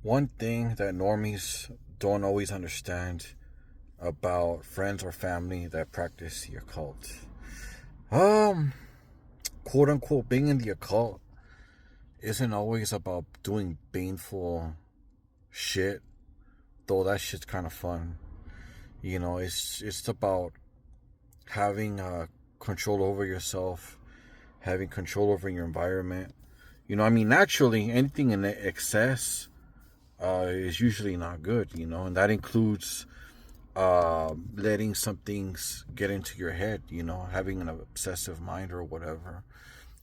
One thing that normies don't always understand about friends or family that practice the occult. Um, quote unquote, being in the occult isn't always about doing baneful shit, though that shit's kind of fun. It's about having control over yourself, having control over your environment. Naturally, anything in excess is usually not good, and that includes letting some things get into your head, having an obsessive mind or whatever,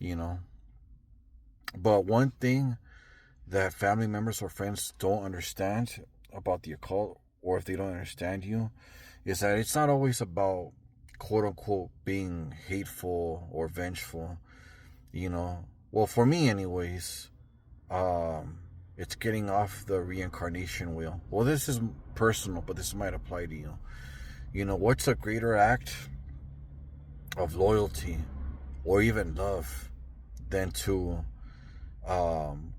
you know. But one thing that family members or friends don't understand about the occult, or if they don't understand you, is that it's not always about quote unquote being hateful or vengeful, you know. Well, for me, anyways, um, it's getting off the reincarnation wheel. Well, this is personal, but this might apply to you. What's a greater act of loyalty or even love than to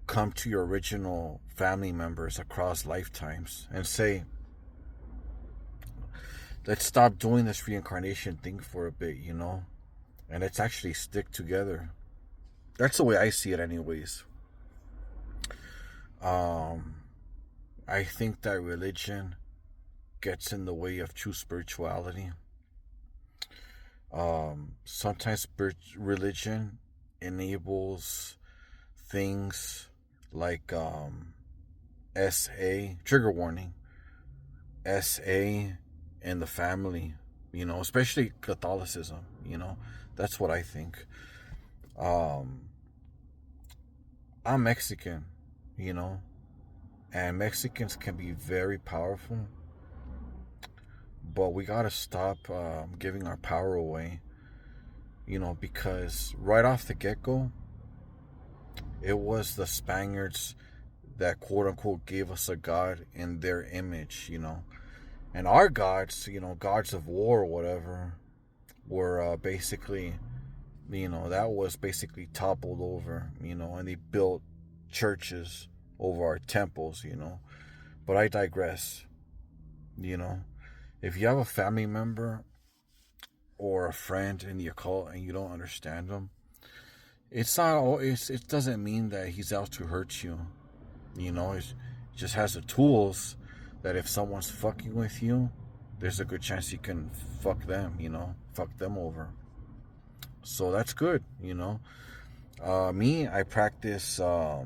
come to your original family members across lifetimes and say, let's stop doing this reincarnation thing for a bit, and let's actually stick together. That's the way I see it, anyways. Um, I think that religion gets in the way of true spirituality. Sometimes religion enables things like SA, trigger warning, SA and the family, especially Catholicism, that's what I think. Um, I'm Mexican, you know, and Mexicans can be very powerful, but we gotta stop giving our power away, because right off the get go, it was the Spaniards that quote unquote gave us a god in their image, and our gods, gods of war or whatever, were basically, that was basically toppled over, and they built churches over our temples, But I digress, you know. If you have a family member or a friend in the occult and you don't understand them, it's not. It doesn't mean that he's out to hurt you. It just has the tools that if someone's fucking with you, there's a good chance you can fuck them. Fuck them over. So that's good. Me, I practice. I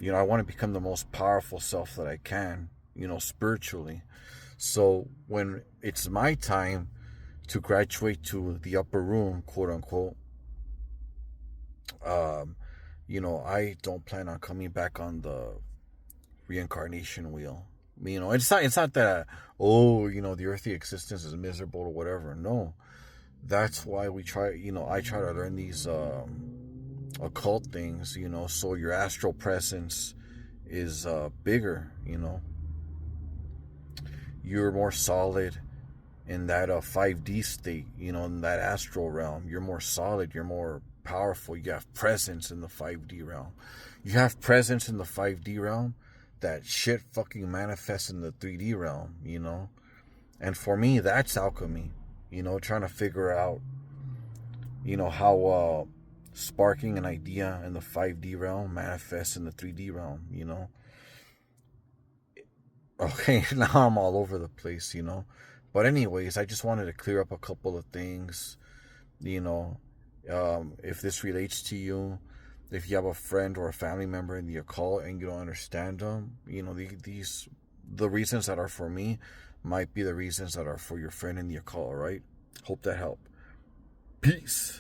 want to become the most powerful self that I can. Spiritually. So when it's my time to graduate to the upper room, quote unquote, um, I don't plan on coming back on the reincarnation wheel. It's not that the earthly existence is miserable or whatever. No, that's why we try. I try to learn these occult things. So your astral presence is bigger. You're more solid in that 5D state, in that astral realm. You're more solid, you're more powerful. You have presence in the 5D realm. You have presence in the 5D realm, that shit fucking manifests in the 3D realm, And for me, that's alchemy, trying to figure out, how sparking an idea in the 5D realm manifests in the 3D realm. Okay, now I'm all over the place. But anyways, I just wanted to clear up a couple of things, you know. If this relates to you, if you have a friend or a family member in the occult and you don't understand them, the reasons that are for me might be the reasons that are for your friend in the occult, all right? Hope that helped. Peace.